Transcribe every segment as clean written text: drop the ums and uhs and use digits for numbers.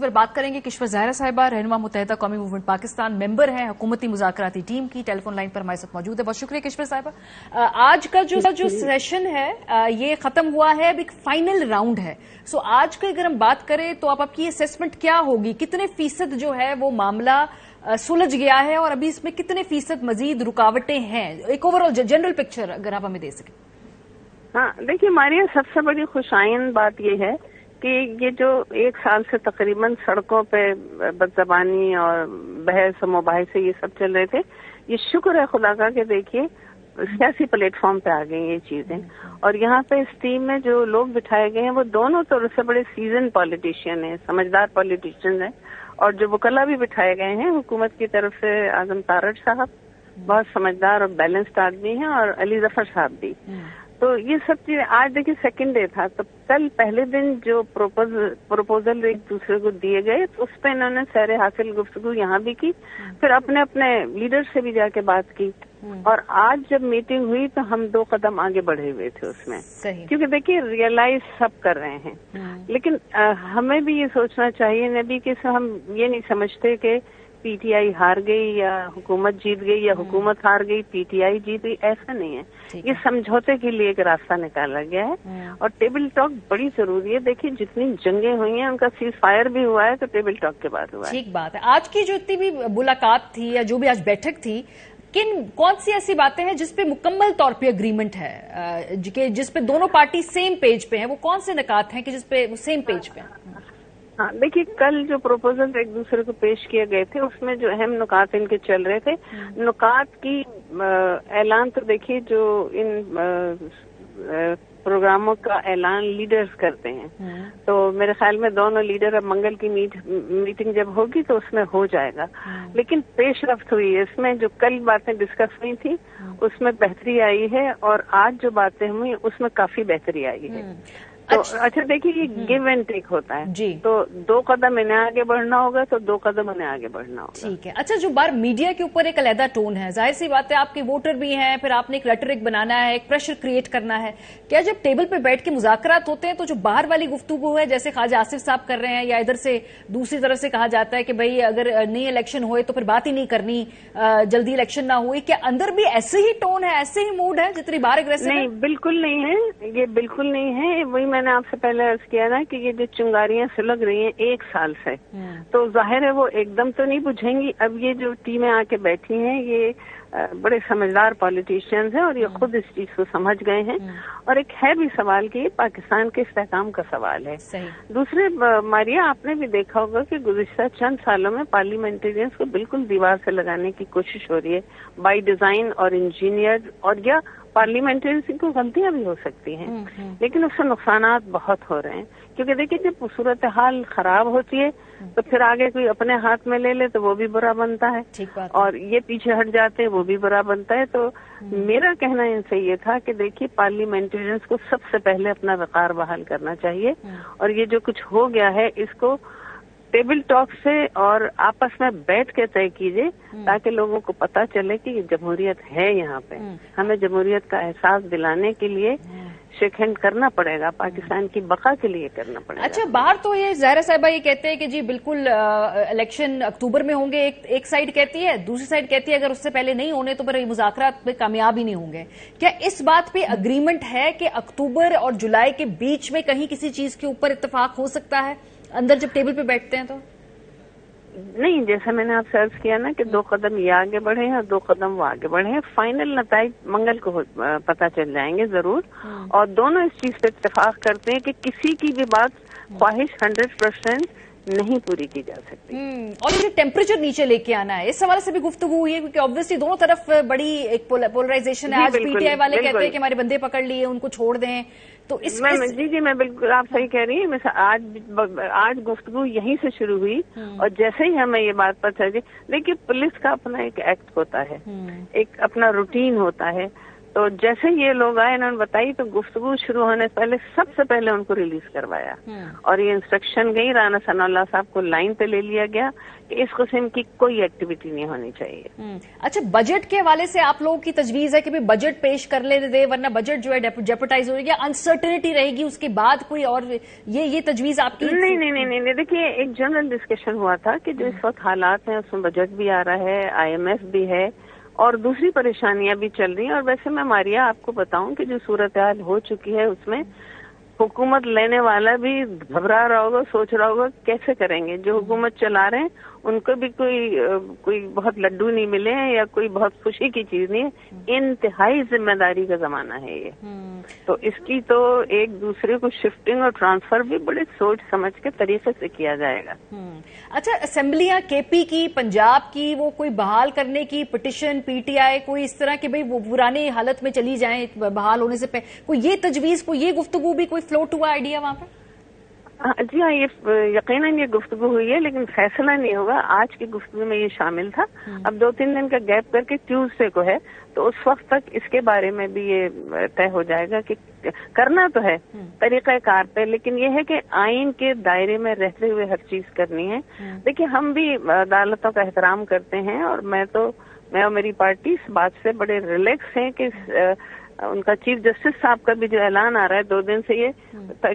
पर बात करेंगे किश्वर ज़ाहिरा साहिबा, रहनुमा मुत्तहिदा कौमी मूवमेंट पाकिस्तान, मेंबर हैं हुकूमती मुज़ाकराती टीम की। टेलीफोन लाइन पर हमारे साथ मौजूद है। बहुत शुक्रिया किश्वर साहिबा। आज का जो सेशन है ये खत्म हुआ है, अब एक फाइनल राउंड है। सो आज की अगर हम बात करें तो आपकी असेसमेंट क्या होगी? कितने फीसद जो है वो मामला सुलझ गया है और अभी इसमें कितने फीसद मजीद रुकावटें हैं? एक ओवरऑल जनरल पिक्चर अगर आप हमें दे सकें। हाँ, देखिए मारिया, सबसे बड़ी खुशाइन बात यह है कि ये जो एक साल से तकरीबन सड़कों पे बदज़बानी और बहस और मुबाहिसे ये सब चल रहे थे, ये शुक्र है खुदा का कि देखिए सियासी प्लेटफॉर्म पे आ गई ये चीजें। और यहाँ पे इस टीम में जो लोग बिठाए गए हैं वो दोनों तरह से बड़े सीजन पॉलिटिशियन हैं, समझदार पॉलिटिशियन हैं। और जो वकला भी बिठाए गए हैं हुकूमत की तरफ से, आजम तारड़ साहब बहुत समझदार और बैलेंस्ड आदमी हैं, और अली जफर साहब भी। तो ये सब चीजें, आज देखिए सेकंड डे था, तो कल पहले दिन जो प्रपोजल एक दूसरे को दिए गए तो उस पर इन्होंने सैर हासिल गुफ्तगू यहाँ भी की, फिर अपने अपने लीडर से भी जाके बात की। और आज जब मीटिंग हुई तो हम 2 कदम आगे बढ़े हुए थे उसमें, क्योंकि देखिए रियलाइज सब कर रहे हैं, लेकिन हमें भी ये सोचना चाहिए नबी कि हम ये नहीं समझते कि पीटीआई हार गई या हुकूमत जीत गई या हुकूमत हार गई पीटीआई जीत गई, ऐसा नहीं है। ये समझौते के लिए एक रास्ता निकाला गया है और टेबल टॉक बड़ी जरूरी है। देखिए जितनी जंगें हुई हैं उनका सीज फायर भी हुआ है तो टेबल टॉक के बाद हुआ है। ठीक बात है। आज की जो इतनी भी मुलाकात थी या जो भी आज बैठक थी, कौन सी ऐसी बातें हैं जिसपे मुकम्मल तौर पे अग्रीमेंट है, जिसपे दोनों पार्टी सेम पेज पे हैं? वो कौन से निकात हैं कि जिसपे वो सेम पेज पे हैं? हाँ, देखिए कल जो प्रपोजल एक दूसरे को पेश किए गए थे उसमें जो अहम नुकात इनके चल रहे थे, नुकात की ऐलान तो देखिए जो इन प्रोग्रामों का ऐलान लीडर्स करते हैं, तो मेरे ख्याल में दोनों लीडर अब मंगल की मीटिंग जब होगी तो उसमें हो जाएगा। लेकिन पेशरफ्त हुई है इसमें, जो कल बातें डिस्कस हुई थी उसमें बेहतरी आई है और आज जो बातें हुई उसमें काफी बेहतरी आई है। तो अच्छा देखिए ये गिव एंड टेक होता है जी। तो 2 कदम इन्हें आगे बढ़ना होगा तो 2 कदम उन्हें आगे बढ़ना होगा। ठीक है। अच्छा, जो बार मीडिया के ऊपर एक अलहदा टोन है, जाहिर सी बात है आपके वोटर भी हैं, फिर आपने एक रेटरिक बनाना है, एक प्रेशर क्रिएट करना है। क्या जब टेबल पे बैठ के मुज़ाकरात होते हैं तो जो बाहर वाली गुफ्तगू है, जैसे ख्वाजा आसिफ साहब कर रहे हैं, या इधर से दूसरी तरफ से कहा जाता है कि भाई अगर नई इलेक्शन हुए तो फिर बात ही नहीं करनी, जल्दी इलेक्शन ना हुई, क्या अंदर भी ऐसे ही टोन है, ऐसे ही मूड है जितनी बाहर अग्रेसिव? नहीं, बिल्कुल नहीं है, ये बिल्कुल नहीं है। वही मैंने आपसे पहले अर्ज किया ना कि ये जो चिंगारियां सुलग रही हैं 1 साल से, तो जाहिर है वो एकदम तो नहीं बुझेंगी। अब ये जो टीमें आके बैठी हैं ये बड़े समझदार पॉलिटिशियंस हैं और ये खुद इस चीज को समझ गए हैं। और एक है भी सवाल कि ये पाकिस्तान के इस्तेहकाम का सवाल है। दूसरे मारिया, आपने भी देखा होगा कि गुज़िश्ता चंद सालों में पार्लियामेंटेरियंस को बिल्कुल दीवार से लगाने की कोशिश हो रही है, बाय डिजाइन और इंजीनियर, और या पार्लियामेंटेरियंस को गलतियां भी हो सकती हैं, लेकिन उससे नुकसानात बहुत हो रहे हैं। क्योंकि देखिए जब सूरत हाल खराब होती है तो फिर आगे कोई अपने हाथ में ले ले तो वो भी बुरा बनता है, और ये पीछे हट जाते हैं वो भी बुरा बनता है। तो मेरा कहना इनसे ये था कि देखिए पार्लियामेंटेरियंस को सबसे पहले अपना वक़ार बहाल करना चाहिए, और ये जो कुछ हो गया है इसको टेबल टॉक से और आपस में बैठ के तय कीजिए, ताकि लोगों को पता चले कि जमहूरियत है यहाँ पे। हमें जमहूरियत का एहसास दिलाने के लिए शेक हैंड करना पड़ेगा, पाकिस्तान की बका के लिए करना पड़ेगा। अच्छा, बाहर तो ये ज़ाहिरा साहिबा ये कहते हैं कि जी बिल्कुल इलेक्शन अक्टूबर में होंगे, एक साइड कहती है, दूसरी साइड कहती है अगर उससे पहले नहीं होने तो फिर ये मुज़ाकरात में कामयाब ही नहीं होंगे। क्या इस बात पे अग्रीमेंट है कि अक्टूबर और जुलाई के बीच में कहीं किसी चीज के ऊपर इत्तेफाक हो सकता है अंदर जब टेबल पे बैठते हैं? तो नहीं, जैसा मैंने आपसे अर्ज किया ना कि 2 कदम ये आगे बढ़े हैं और 2 कदम वो आगे बढ़े हैं। फाइनल नताइज मंगल को पता चल जाएंगे जरूर, और दोनों इस चीज पे इत्तेफाक करते हैं कि किसी की भी बात ख्वाहिश 100% नहीं पूरी की जा सकती। और ये जो टेम्परेचर नीचे लेके आना है, इस सवाल से भी गुफ्तगू हुई है, क्योंकि ऑब्वियसली दोनों तरफ बड़ी एक पोलराइजेशन है। आज पीटीआई वाले कहते हैं कि हमारे बंदे पकड़ लिए, उनको छोड़ दें। तो जी मैं बिल्कुल, आप सही कह रही हैं। आज गुफ्तगू यहीं से शुरू हुई, और जैसे ही हमें ये बात पता चली, देखिए पुलिस का अपना एक एक्ट होता है, एक अपना रूटीन होता है। तो जैसे ये लोग आए, इन्होंने बताई, तो गुफ्तगू शुरू होने से पहले सबसे पहले उनको रिलीज करवाया और ये इंस्ट्रक्शन गई, राना सनाउल्लाह साहब को लाइन पे ले लिया गया कि इस किस्म की कोई एक्टिविटी नहीं होनी चाहिए। अच्छा, बजट के हवाले से आप लोगों की तजवीज है कि भाई बजट पेश कर ले दे, वरना बजट जो है जेपटाइज हो जाएगी, अनसर्टेनिटी रहेगी, उसके बाद कोई और ये तजवीज आपकी? नहीं, देखिए एक जनरल डिस्कशन हुआ था कि जो इस वक्त हालात हैं उसमें बजट भी आ रहा है, IMF भी है और दूसरी परेशानियां भी चल रही हैं। और वैसे मैं मारिया आपको बताऊं कि जो सूरत हाल हो चुकी है उसमें हुकूमत लेने वाला भी घबरा रहा होगा, सोच रहा होगा कैसे करेंगे। जो हुकूमत चला रहे हैं उनको भी कोई बहुत लड्डू नहीं मिले हैं या कोई बहुत खुशी की चीज नहीं है। इंतहाई जिम्मेदारी का जमाना है ये। तो इसकी तो एक दूसरे को शिफ्टिंग और ट्रांसफर भी बड़े सोच समझ के तरीके से किया जाएगा। अच्छा, असेंबलियां केपी की, पंजाब की, वो कोई बहाल करने की पिटिशन, PTI कोई इस तरह की भाई वो पुरानी हालत में चली जाए बहाल होने से पहले, कोई ये तजवीज, कोई ये गुफ्तगू भी कोई फ्लोट हुआ आइडिया वहां पे? जी हाँ, ये यकीनन ये गुफ्तगू हुई है, लेकिन फैसला नहीं होगा। आज की गुफ्तगू में ये शामिल था। अब 2-3 दिन का गैप करके ट्यूसडे को है, तो उस वक्त तक इसके बारे में भी ये तय हो जाएगा कि करना तो है तरीक़ाकार पे, लेकिन ये है कि आइन के दायरे में रहते हुए हर चीज करनी है। देखिए, हम भी अदालतों का एहतराम करते हैं और मैं और मेरी पार्टी इस बात से बड़े रिलैक्स हैं कि उनका चीफ जस्टिस साहब का भी जो ऐलान आ रहा है 2 दिन से, ये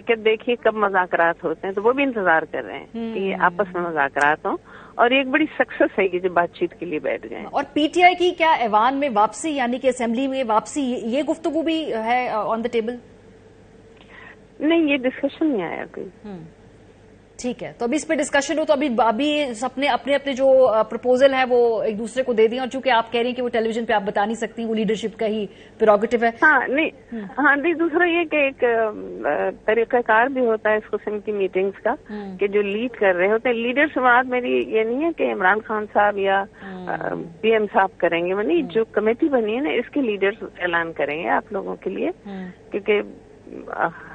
कि देखिए कब मुज़ाकरात होते हैं, तो वो भी इंतजार कर रहे हैं कि ये आपस में मुज़ाकरात हों और ये एक बड़ी सक्सेस है कि जो बातचीत के लिए बैठ गए। और PTI की क्या ऐवान में वापसी, यानी कि असेंबली में वापसी, ये गुफ्तगू भी है ऑन द टेबल? नहीं, ये डिस्कशन नहीं आया कोई। ठीक है, तो अभी इस पे डिस्कशन हो, तो अभी सबने अपने जो प्रपोजल है वो एक दूसरे को दे दिए, और चूंकि आप कह रही हैं कि वो टेलीविजन पे आप बता नहीं सकती, वो लीडरशिप का ही प्रेरोगेटिव है। हाँ नहीं, दूसरा ये कि एक तरीकाकार भी होता है इस किस्म की मीटिंग्स का कि जो लीड कर रहे होते हैं लीडर्स। बात मेरी ये नहीं है कि इमरान खान साहब या PM साहब करेंगे, वो नहीं, जो कमेटी बनी है ना इसके लीडर्स ऐलान करेंगे आप लोगों के लिए, क्योंकि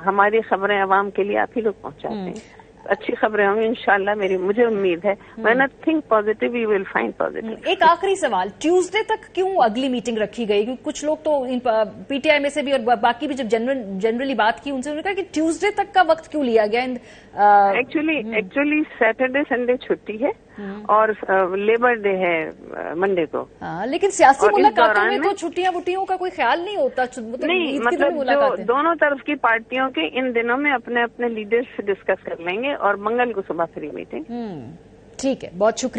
हमारी खबरें अवाम के लिए आप ही लोग पहुंचाते हैं। अच्छी खबरें होंगी इंशाल्लाह, मुझे उम्मीद है। When I think positive you will find positive. एक आखिरी सवाल, ट्यूसडे तक क्यों अगली मीटिंग रखी गई? क्योंकि कुछ लोग तो PTI में से भी और बाकी भी जब जनरली बात की उनसे, उन्होंने कहा कि ट्यूसडे तक का वक्त क्यों लिया गया? एक्चुअली सैटरडे संडे छुट्टी है और लेबर डे है मंडे को। लेकिन सियासी मुलाकातों में तो छुट्टियों का कोई ख्याल नहीं होता। नहीं, मतलब जो दोनों तरफ की पार्टियों के इन दिनों में अपने लीडर्स से डिस्कस कर लेंगे और मंगल को सुबह फ्री मीटिंग। ठीक है, बहुत शुक्रिया।